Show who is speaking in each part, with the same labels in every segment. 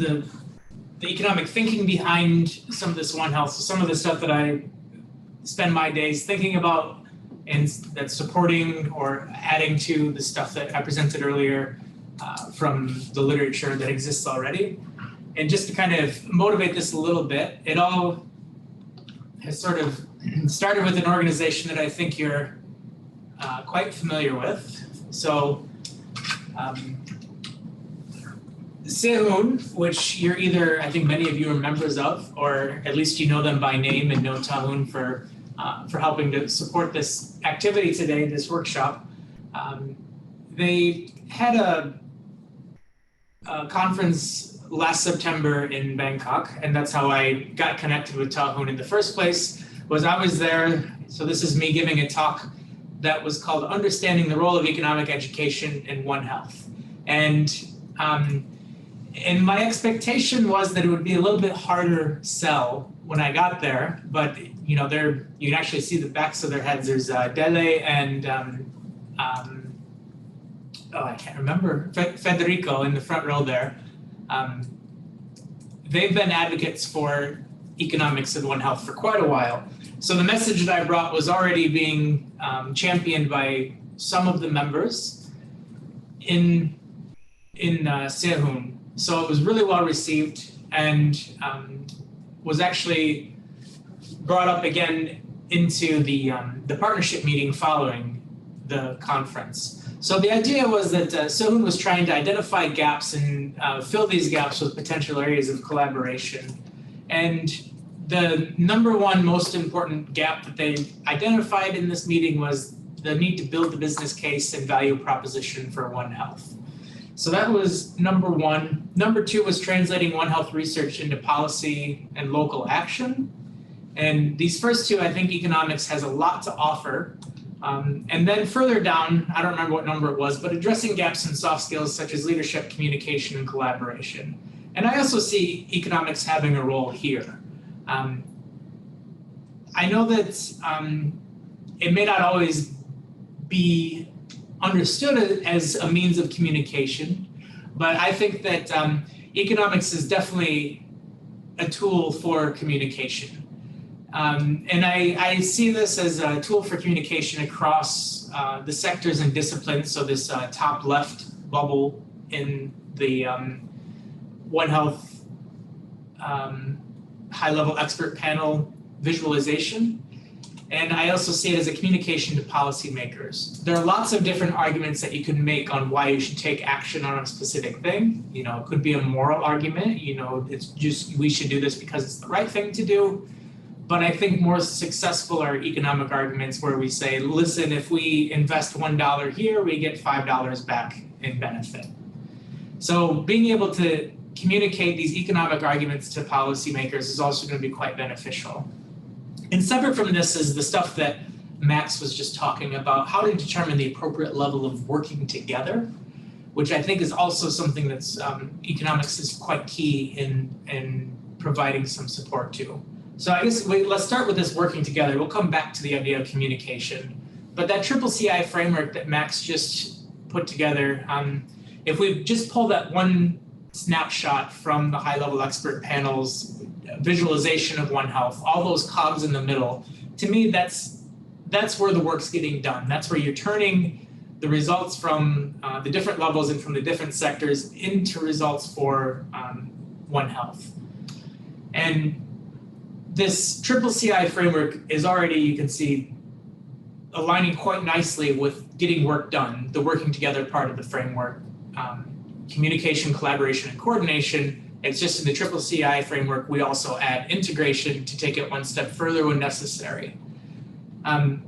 Speaker 1: the economic thinking behind some of this One Health. So some of the stuff that I spend my days thinking about and that's supporting or adding to the stuff that I presented earlier from the literature that exists already. And just to kind of motivate this a little bit, it all has sort of started with an organization that I think you're quite familiar with. So Sehun, which you're either, I think many of you are members of, or at least you know them by name and know Tahun for helping to support this activity today, this workshop. They had a conference last September in Bangkok, and that's how I got connected with Tahun in the first place. Was I was there, so this is me giving a talk that was called Understanding the Role of Economic Education in One Health. And my expectation was that it would be a little bit harder sell when I got there, but you know, you can actually see the backs of their heads. There's Dele and I can't remember, Federico in the front row there. They've been advocates for economics in One Health for quite a while. So the message that I brought was already being championed by some of the members in Sehun. So it was really well received and was actually brought up again into the partnership meeting following the conference. So the idea was that Sehun was trying to identify gaps and fill these gaps with potential areas of collaboration. And the number one most important gap that they identified in this meeting was the need to build the business case and value proposition for One Health. So that was number one. Number two was translating One Health research into policy and local action. And these first two, I think economics has a lot to offer. And then further down, I don't remember what number it was, but addressing gaps in soft skills such as leadership, communication, and collaboration. And I also see economics having a role here. I know that it may not always be understood as a means of communication, but I think that economics is definitely a tool for communication. And I see this as a tool for communication across the sectors and disciplines. So this top left bubble in the One Health high-level expert panel visualization. And I also see it as a communication to policymakers. There are lots of different arguments that you can make on why you should take action on a specific thing. You know, it could be a moral argument. You know, it's just we should do this because it's the right thing to do. But I think more successful are economic arguments where we say, listen, if we invest $1 here, we get $5 back in benefit. So being able to communicate these economic arguments to policymakers is also going to be quite beneficial. And separate from this is the stuff that Max was just talking about, how to determine the appropriate level of working together, which I think is also something that's economics is quite key in providing some support to. So I guess let's start with this working together. We'll come back to the idea of communication. But that triple CI framework that Max just put together, if we just pull that one snapshot from the high-level expert panel's visualization of One Health, all those cogs in the middle, to me, that's where the work's getting done. That's where you're turning the results from the different levels and from the different sectors into results for One Health. And this triple CI framework is already, you can see, aligning quite nicely with getting work done, the working together part of the framework, communication, collaboration, and coordination. It's just in the triple CI framework, we also add integration to take it one step further when necessary. And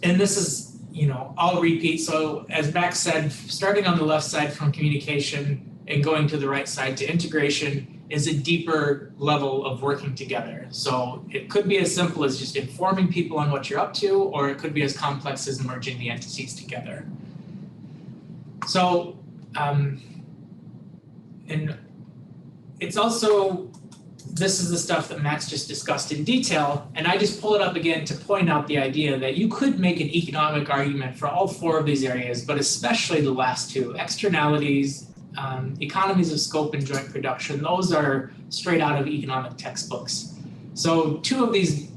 Speaker 1: this is, you know, I'll repeat. So as Max said, starting on the left side from communication and going to the right side to integration is a deeper level of working together. So it could be as simple as just informing people on what you're up to, or it could be as complex as merging the entities together. So, and it's also, this is the stuff that Max just discussed in detail, and I just pull it up again to point out the idea that you could make an economic argument for all four of these areas, but especially the last two, externalities economies of scope and joint production. Those are straight out of economic textbooks. So two of these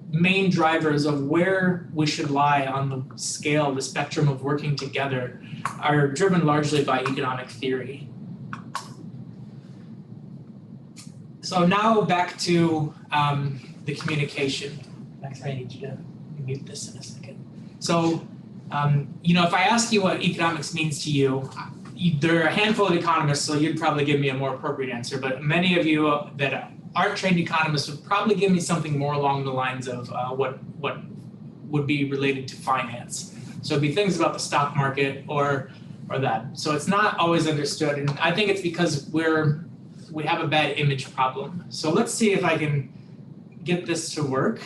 Speaker 1: main drivers of where we should lie on the scale, the spectrum of working together, are driven largely by economic theory. So now back to the communication. Actually, I need you to mute this in a second. So, if I ask you what economics means to you, there are a handful of economists, so you'd probably give me a more appropriate answer, but many of you that aren't trained economists would probably give me something more along the lines of what would be related to finance. So it'd be things about the stock market or that. So it's not always understood, and I think it's because we have a bad image problem. So let's see if I can get this to work.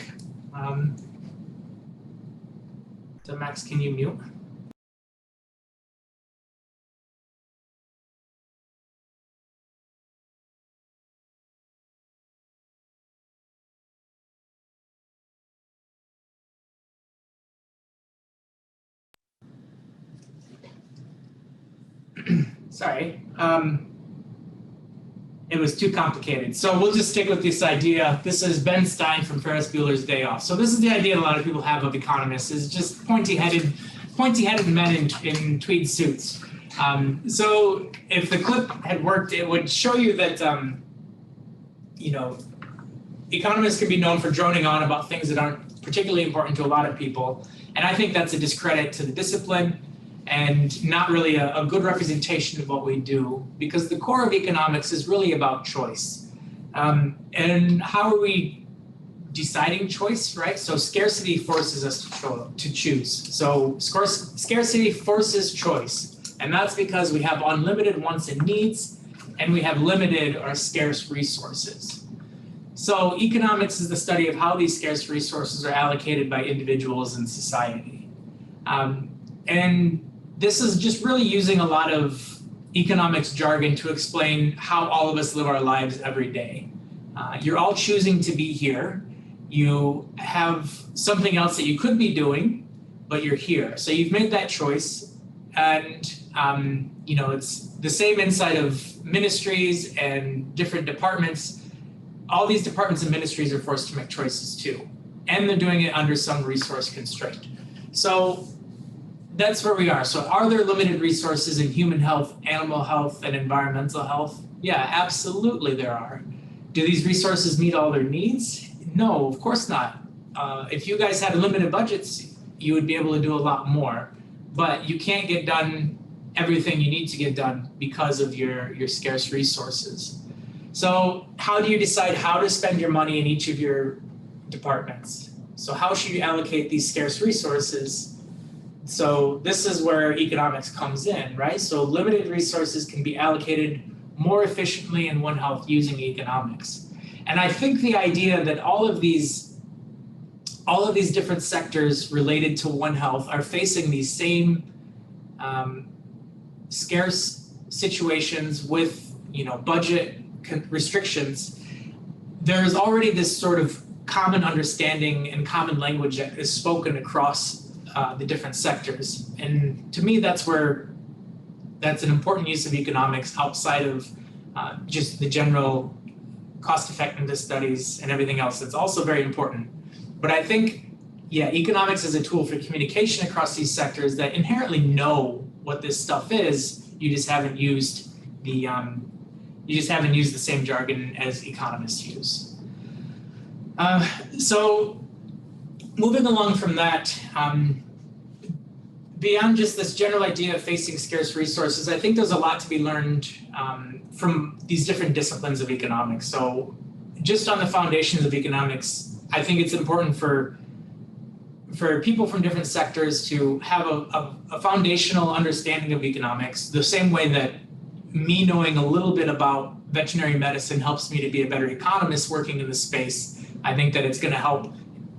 Speaker 1: So Max, can you mute? Sorry. It was too complicated. So we'll just stick with this idea. This is Ben Stein from Ferris Bueller's Day Off. So this is the idea a lot of people have of economists, is just pointy-headed men in tweed suits. So if the clip had worked, it would show you that, economists can be known for droning on about things that aren't particularly important to a lot of people. And I think that's a discredit to the discipline and not really a good representation of what we do, because the core of economics is really about choice. And how are we deciding choice, right? So scarcity forces us to choose. So scarcity forces choice. And that's because we have unlimited wants and needs, and we have limited or scarce resources. So economics is the study of how these scarce resources are allocated by individuals in society. And this is just really using a lot of economics jargon to explain how all of us live our lives every day. You're all choosing to be here. You have something else that you could be doing, but you're here. So you've made that choice. And it's the same inside of ministries and different departments. All these departments and ministries are forced to make choices too. And they're doing it under some resource constraint. So that's where we are. So are there limited resources in human health, animal health, and environmental health? Yeah, absolutely there are. Do these resources meet all their needs? No, of course not. If you guys had limited budgets, you would be able to do a lot more. But you can't get done everything you need to get done because of your scarce resources. So how do you decide how to spend your money in each of your departments? So how should you allocate these scarce resources? So this is where economics comes in, right? So limited resources can be allocated more efficiently in One Health using economics. And I think the idea that all of these different sectors related to One Health are facing these same scarce situations with budget restrictions, there's already this sort of common understanding and common language that is spoken across the different sectors. And to me, that's an important use of economics outside of just the general cost effectiveness studies and everything else. That's also very important. But I think, economics is a tool for communication across these sectors that inherently know what this stuff is. You just haven't used the same jargon as economists use. So moving along from that, beyond just this general idea of facing scarce resources, I think there's a lot to be learned from these different disciplines of economics. So just on the foundations of economics, I think it's important for people from different sectors to have a foundational understanding of economics, the same way that me knowing a little bit about veterinary medicine helps me to be a better economist working in this space. I think that it's going to help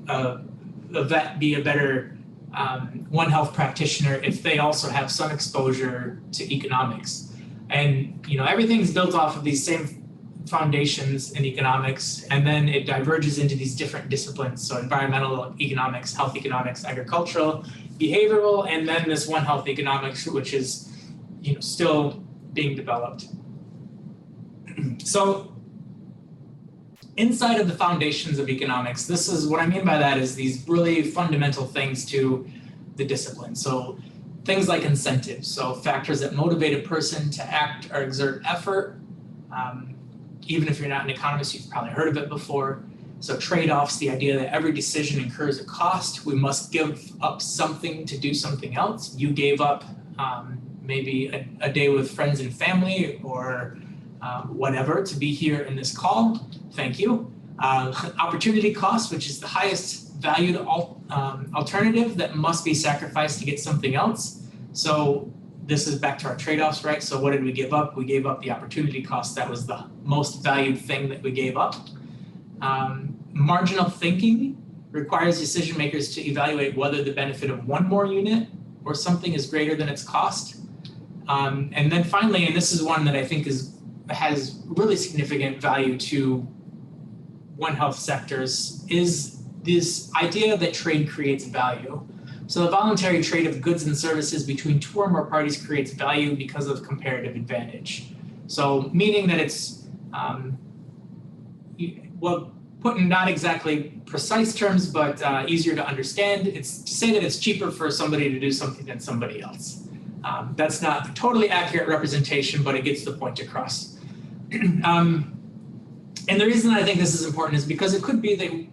Speaker 1: a vet be a better One Health practitioner if they also have some exposure to economics. And everything's built off of these same foundations in economics, and then it diverges into these different disciplines. So environmental economics, health economics, agricultural, behavioral, and then this One Health economics, which is still being developed. So inside of the foundations of economics, this is what I mean by that is these really fundamental things to the discipline. So things like incentives, so factors that motivate a person to act or exert effort. Even if you're not an economist, you've probably heard of it before. So trade-offs, the idea that every decision incurs a cost. We must give up something to do something else. You gave up maybe a day with friends and family or whatever to be here in this call. Thank you. Opportunity cost, which is the highest valued alternative that must be sacrificed to get something else. So this is back to our trade-offs, right? So what did we give up? We gave up the opportunity cost. That was the most valued thing that we gave up. Marginal thinking requires decision makers to evaluate whether the benefit of one more unit or something is greater than its cost. And then finally, and this is one that I think has really significant value to One Health sectors, is this idea that trade creates value. So the voluntary trade of goods and services between two or more parties creates value because of comparative advantage. So meaning that it's, well, put in not exactly precise terms, but easier to understand, it's to say that it's cheaper for somebody to do something than somebody else. That's not a totally accurate representation, but it gets the point across. And the reason I think this is important is because it could be that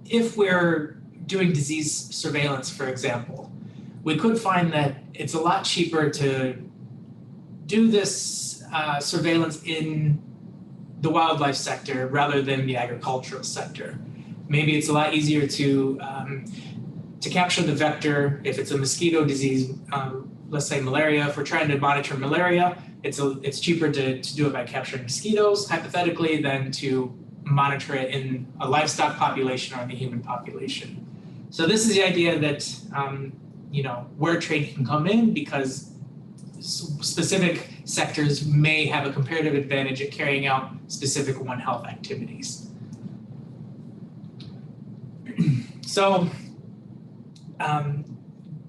Speaker 1: if we're doing disease surveillance, for example, we could find that it's a lot cheaper to do this surveillance in the wildlife sector rather than the agricultural sector. Maybe it's a lot easier to capture the vector if it's a mosquito disease, let's say malaria. If we're trying to monitor malaria, it's cheaper to do it by capturing mosquitoes, hypothetically, than to monitor it in a livestock population or in the human population. So this is the idea that where trade can come in, because specific sectors may have a comparative advantage at carrying out specific One Health activities. So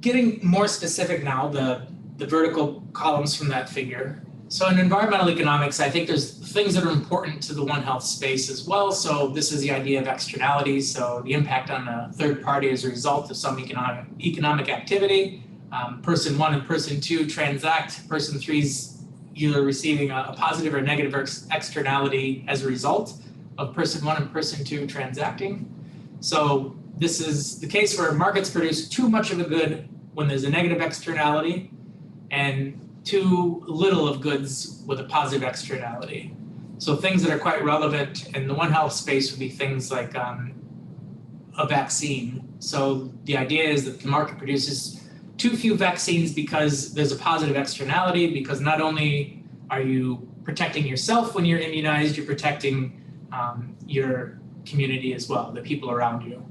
Speaker 1: getting more specific now, the vertical columns from that figure. So in environmental economics, I think there's things that are important to the One Health space as well. So this is the idea of externalities. So the impact on a third party as a result of some economic activity. Person one and person two transact. Person three's either receiving a positive or negative externality as a result of person one and person two transacting. So this is the case where markets produce too much of a good when there's a negative externality, and too little of goods with a positive externality. So things that are quite relevant in the One Health space would be things like a vaccine. So the idea is that the market produces too few vaccines because there's a positive externality, because not only are you protecting yourself when you're immunized, you're protecting your community as well, the people around you.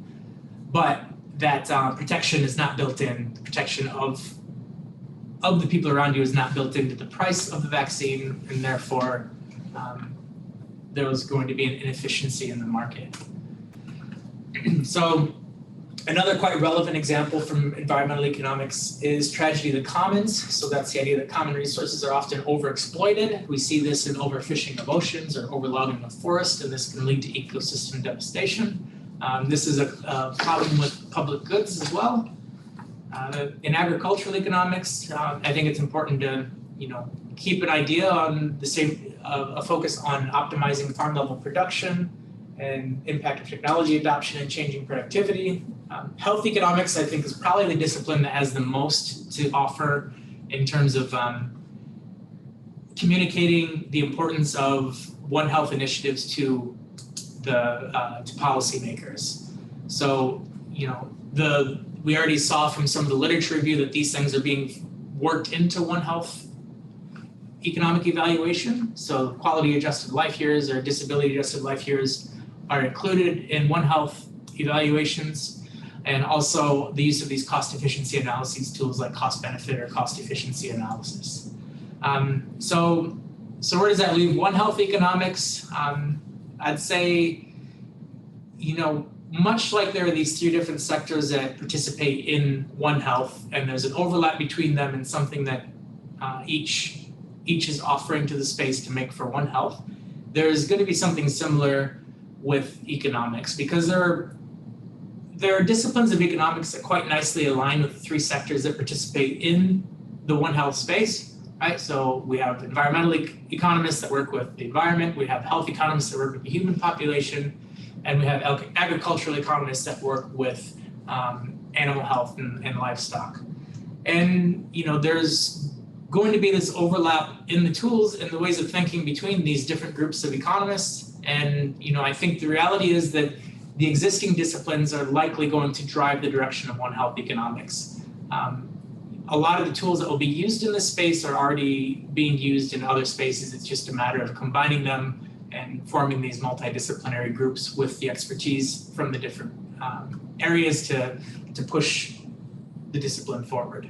Speaker 1: But that protection is not built in. The protection of the people around you is not built into the price of the vaccine, and therefore there was going to be an inefficiency in the market. So another quite relevant example from environmental economics is tragedy of the commons. So that's the idea that common resources are often overexploited. We see this in overfishing of oceans or overlogging of forests, and this can lead to ecosystem devastation. This is a problem with public goods as well. In agricultural economics, I think it's important to keep an idea on the same a focus on optimizing farm level production and impact of technology adoption and changing productivity. Health economics, I think, is probably the discipline that has the most to offer in terms of communicating the importance of One Health initiatives to policymakers. So we already saw from some of the literature review that these things are being worked into One Health economic evaluation. So quality adjusted life years or disability adjusted life years are included in One Health evaluations, and also the use of these cost efficiency analyses tools like cost benefit or cost efficiency analysis. So where does that leave One Health economics? I'd say, much like there are these three different sectors that participate in One Health, and there's an overlap between them and something that each each is offering to the space to make for One Health, there's going to be something similar with economics, because there are disciplines of economics that quite nicely align with the three sectors that participate in the One Health space, right? So we have environmental economists that work with the environment, we have health economists that work with the human population, and we have agricultural economists that work with animal health and livestock. And there's going to be this overlap in the tools and the ways of thinking between these different groups of economists. And I think the reality is that the existing disciplines are likely going to drive the direction of One Health economics. A lot of the tools that will be used in this space are already being used in other spaces. It's just a matter of combining them and forming these multidisciplinary groups with the expertise from the different areas to push the discipline forward.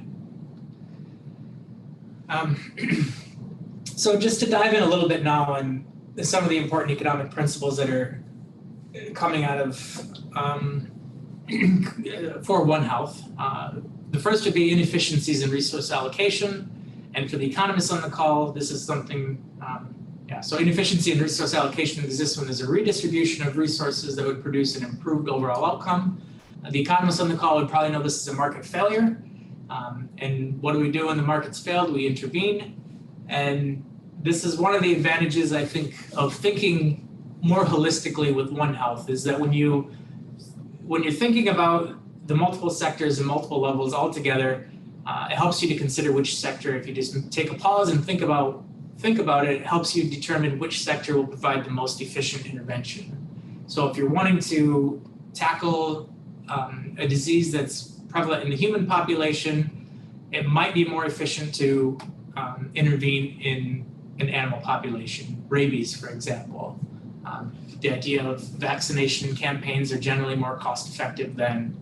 Speaker 1: So just to dive in a little bit now on some of the important economic principles that are coming out of for One Health. The first would be inefficiencies in resource allocation. And for the economists on the call, this is something, so inefficiency in resource allocation exists when there's a redistribution of resources that would produce an improved overall outcome. The economists on the call would probably know this is a market failure. And what do we do when the market's failed? We intervene. And this is one of the advantages, I think, of thinking more holistically with One Health, is that when you're thinking about the multiple sectors and multiple levels all together, it helps you to consider which sector. If you just take a pause and think about it, it helps you determine which sector will provide the most efficient intervention. So if you're wanting to tackle a disease that's prevalent in the human population, it might be more efficient to intervene in an animal population, rabies, for example. The idea of vaccination campaigns are generally more cost effective than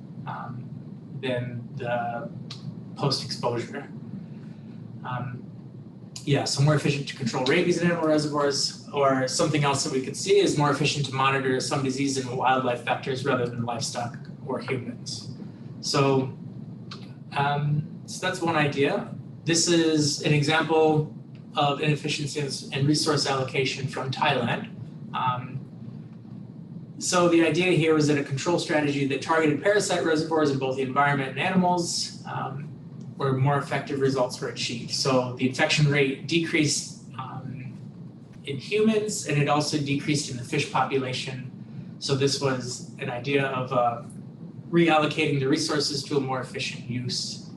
Speaker 1: the post-exposure. So more efficient to control rabies in animal reservoirs, or something else that we could see is more efficient to monitor some disease in wildlife vectors rather than livestock or humans. So that's one idea. This is an example of inefficiencies in resource allocation from Thailand. So the idea here was that a control strategy that targeted parasite reservoirs in both the environment and animals, where more effective results were achieved. So the infection rate decreased in humans, and it also decreased in the fish population. So this was an idea of reallocating the resources to a more efficient use.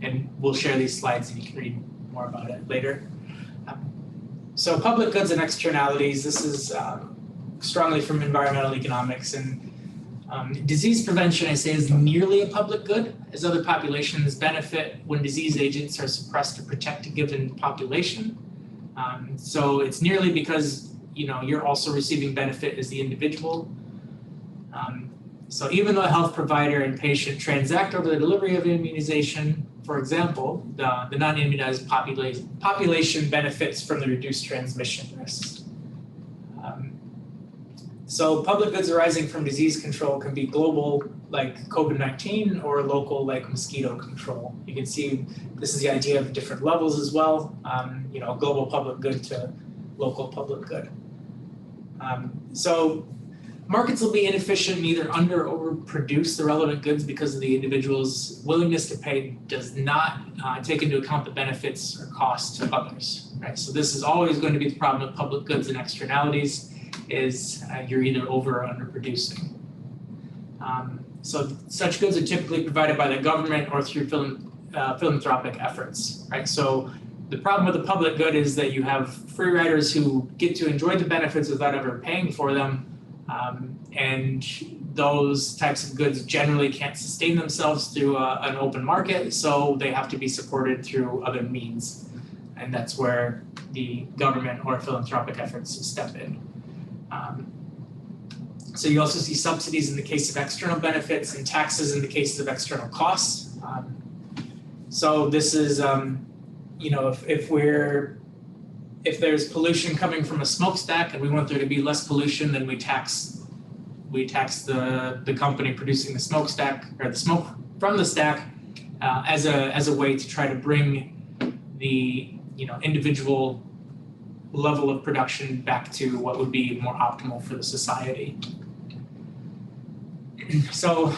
Speaker 1: And we'll share these slides and you can read more about it later. So public goods and externalities, this is strongly from environmental economics. And disease prevention, I say, is nearly a public good, as other populations benefit when disease agents are suppressed to protect a given population. So it's nearly because you're also receiving benefit as the individual. So even though a health provider and patient transact over the delivery of immunization, for example, the non-immunized population benefits from the reduced transmission risks. So public goods arising from disease control can be global, like COVID-19, or local, like mosquito control. You can see this is the idea of different levels as well, global public good to local public good. So markets will be inefficient and either under or overproduce the relevant goods because of the individual's willingness to pay does not take into account the benefits or costs to others, right? So this is always going to be the problem with public goods and externalities, is you're either over or underproducing. So such goods are typically provided by the government or through philanthropic efforts, right? So the problem with the public good is that you have free riders who get to enjoy the benefits without ever paying for them. And those types of goods generally can't sustain themselves through an open market, so they have to be supported through other means. And that's where the government or philanthropic efforts step in. So you also see subsidies in the case of external benefits and taxes in the cases of external costs. So this is, if there's pollution coming from a smokestack and we want there to be less pollution, then we tax the company producing the smokestack, or the smoke from the stack, as a way to try to bring the individual level of production back to what would be more optimal for the society. So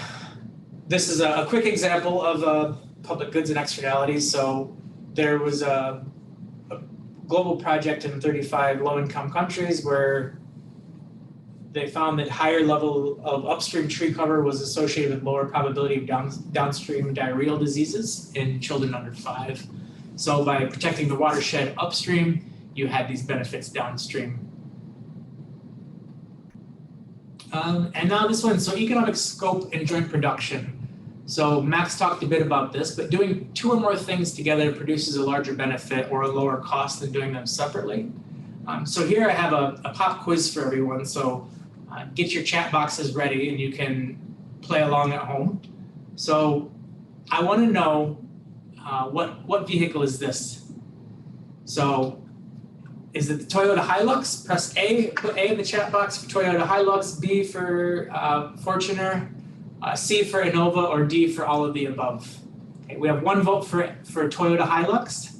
Speaker 1: this is a quick example of public goods and externalities. So there was a global project in 35 low-income countries where they found that higher level of upstream tree cover was associated with lower probability of downstream diarrheal diseases in children under 5. So by protecting the watershed upstream, you had these benefits downstream. And now this one, so economic scope and joint production. So Max talked a bit about this, but doing 2 or more things together produces a larger benefit or a lower cost than doing them separately. So here I have a pop quiz for everyone. So get your chat boxes ready and you can play along at home. So I want to know what vehicle is this? So is it the Toyota Hilux? Press A, put A in the chat box for Toyota Hilux, B for Fortuner, C for Innova, or D for all of the above. Okay, we have 1 vote for Toyota Hilux.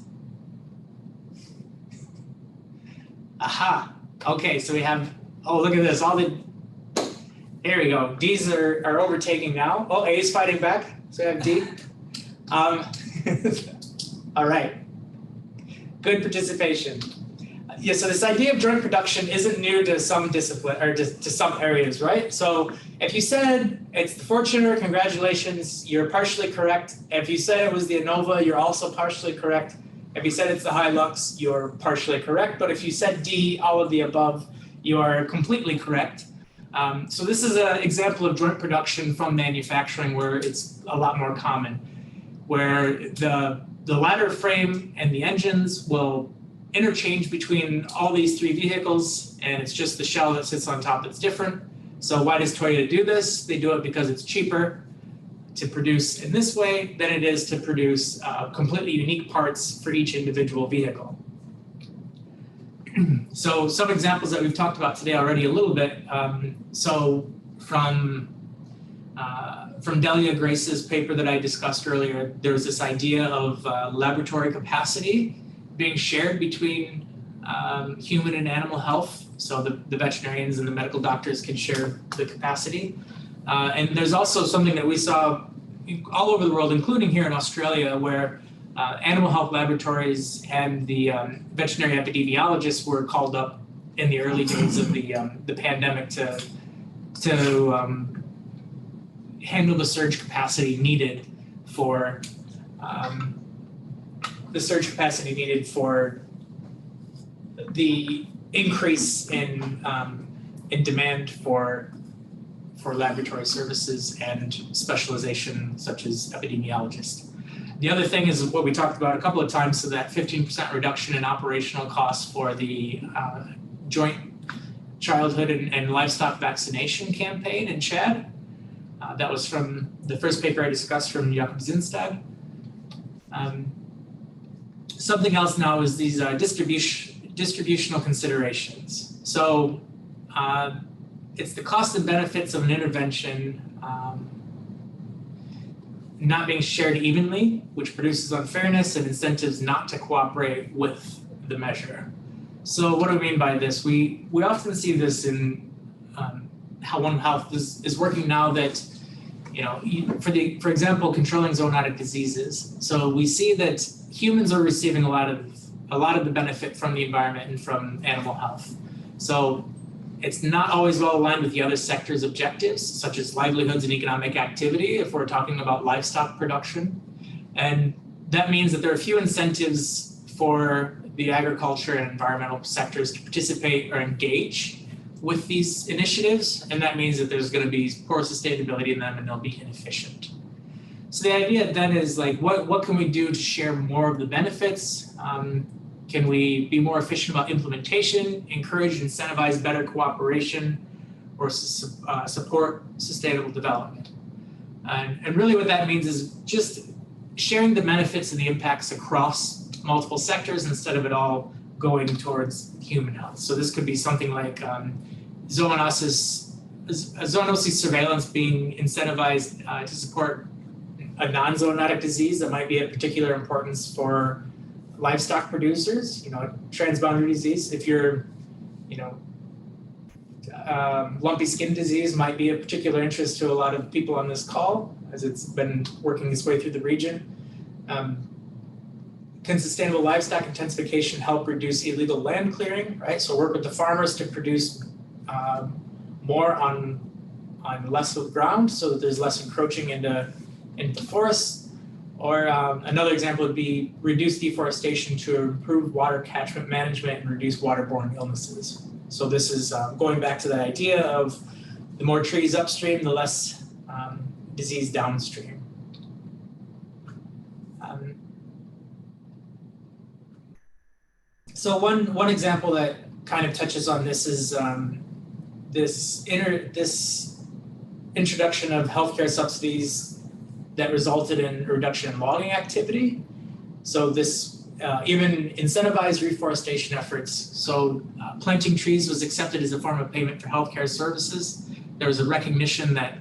Speaker 1: Aha. Okay, so we have, oh, look at this. Here we go. D's are overtaking now. Oh, A is fighting back. So we have D. All right. Good participation. Yeah, so this idea of joint production isn't new to some discipline or to some areas, right? So if you said it's the Fortuner, congratulations, you're partially correct. If you said it was the Innova, you're also partially correct. If you said it's the Hilux, you're partially correct. But if you said D, all of the above, you are completely correct. So this is an example of joint production from manufacturing where it's a lot more common, where the ladder frame and the engines will interchange between all these 3 vehicles, and it's just the shell that sits on top that's different. So why does Toyota do this? They do it because it's cheaper to produce in this way than it is to produce completely unique parts for each individual vehicle. So some examples that we've talked about today already a little bit. So from Delia Grace's paper that I discussed earlier, there's this idea of laboratory capacity being shared between human and animal health. So the veterinarians and the medical doctors can share the capacity. And there's also something that we saw all over the world, including here in Australia, where animal health laboratories and the veterinary epidemiologists were called up in the early days of the pandemic to handle the surge capacity needed for the increase in demand for laboratory services and specialization such as epidemiologists. The other thing is what we talked about a couple of times, so that 15% reduction in operational costs for the joint childhood and livestock vaccination campaign in Chad. That was from the first paper I discussed from Jakob Zinstad. Something else now is these distributional considerations. So it's the cost and benefits of an intervention not being shared evenly, which produces unfairness and incentives not to cooperate with the measure. So what do we mean by this? We often see this in how One Health is working now that, for example, controlling zoonotic diseases. So we see that humans are receiving a lot of the benefit from the environment and from animal health. So it's not always well aligned with the other sector's objectives, such as livelihoods and economic activity, if we're talking about livestock production. And that means that there are few incentives for the agriculture and environmental sectors to participate or engage with these initiatives. And that means that there's going to be poor sustainability in them and they'll be inefficient. So the idea then is like, what can we do to share more of the benefits? Can we be more efficient about implementation, encourage and incentivize better cooperation, or support sustainable development? And really what that means is just sharing the benefits and the impacts across multiple sectors instead of it all going towards human health. So this could be something like zoonosis surveillance being incentivized to support a non-zoonotic disease that might be of particular importance for livestock producers, transboundary disease. If you're, lumpy skin disease might be of particular interest to a lot of people on this call, as it's been working its way through the region. Can sustainable livestock intensification help reduce illegal land clearing, right? So work with the farmers to produce more on less of ground so that there's less encroaching into forests. Or another example would be reduce deforestation to improve water catchment management and reduce waterborne illnesses. So this is going back to that idea of the more trees upstream, the less disease downstream. So one example that kind of touches on this is this introduction of healthcare subsidies that resulted in a reduction in logging activity. So this even incentivized reforestation efforts. So planting trees was accepted as a form of payment for healthcare services. There was a recognition that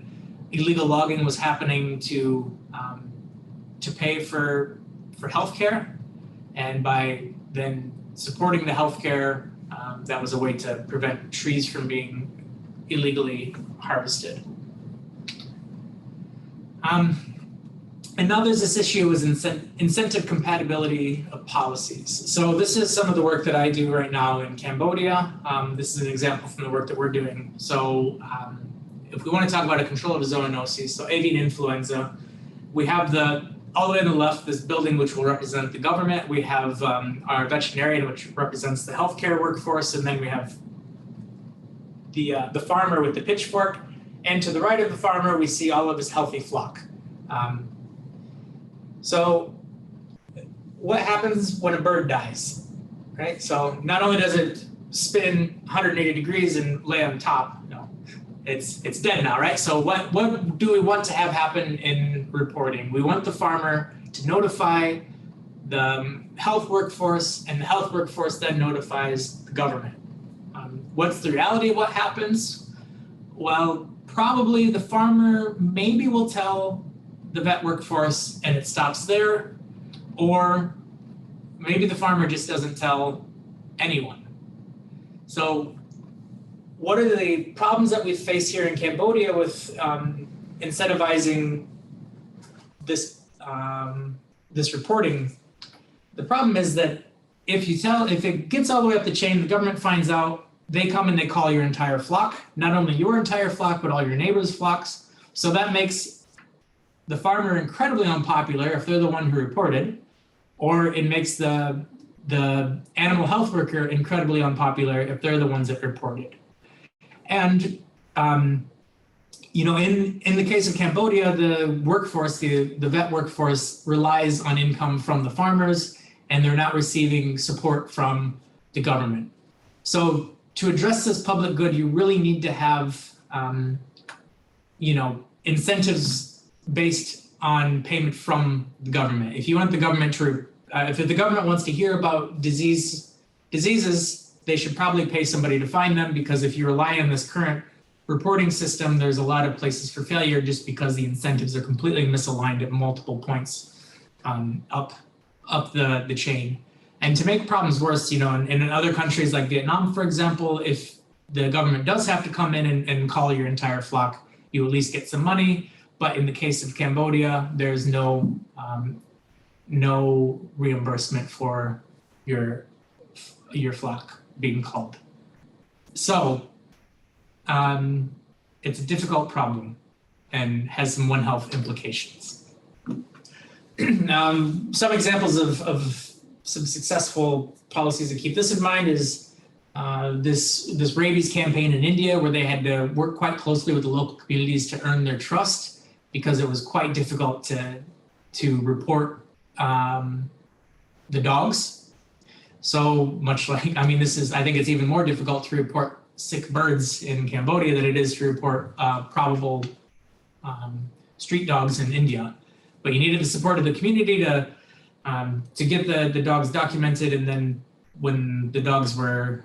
Speaker 1: illegal logging was happening to pay for healthcare, and by then supporting the healthcare, that was a way to prevent trees from being illegally harvested. And now there's this issue with incentive compatibility of policies. So this is some of the work that I do right now in Cambodia. This is an example from the work that we're doing. So if we want to talk about a control of zoonosis, so avian influenza, we have all the way on the left, this building which will represent the government. We have our veterinarian, which represents the healthcare workforce, and then we have the farmer with the pitchfork. And to the right of the farmer, we see all of his healthy flock. So what happens when a bird dies, right? So not only does it spin 180 degrees and lay on top, no, it's dead now, right? So what do we want to have happen in reporting? We want the farmer to notify the health workforce, and the health workforce then notifies the government. What's the reality of what happens? Well, probably the farmer maybe will tell the vet workforce and it stops there, or maybe the farmer just doesn't tell anyone. So what are the problems that we face here in Cambodia with incentivizing this reporting? The problem is that if it gets all the way up the chain, the government finds out, they come and they call your entire flock, not only your entire flock, but all your neighbors' flocks. So that makes the farmer incredibly unpopular if they're the one who reported, or it makes the animal health worker incredibly unpopular if they're the ones that reported. And in the case of Cambodia, the workforce, the vet workforce relies on income from the farmers, and they're not receiving support from the government. So to address this public good, you really need to have incentives based on payment from the government. If you want the government to, if the government wants to hear about diseases, they should probably pay somebody to find them, because if you rely on this current reporting system, there's a lot of places for failure just because the incentives are completely misaligned at multiple points up the chain. And to make problems worse, in other countries like Vietnam, for example, if the government does have to come in and call your entire flock, you at least get some money. But in the case of Cambodia, there's no reimbursement for your flock being called. So it's a difficult problem and has some One Health implications. Some examples of some successful policies to keep this in mind is this rabies campaign in India, where they had to work quite closely with the local communities to earn their trust, because it was quite difficult to report the dogs. So much like, I think it's even more difficult to report sick birds in Cambodia than it is to report probable street dogs in India. But you needed the support of the community to get the dogs documented, and then when the dogs were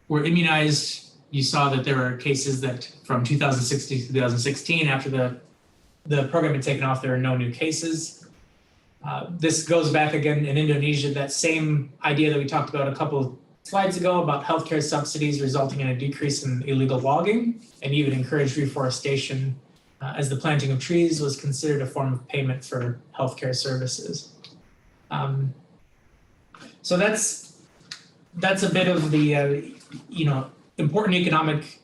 Speaker 1: immunized, you saw that there were cases that from 2006 to 2016, after the program had taken off, there were no new cases. This goes back again in Indonesia, that same idea that we talked about a couple of slides ago about healthcare subsidies resulting in a decrease in illegal logging and even encouraged reforestation, as the planting of trees was considered a form of payment for healthcare services. So that's a bit of the important economic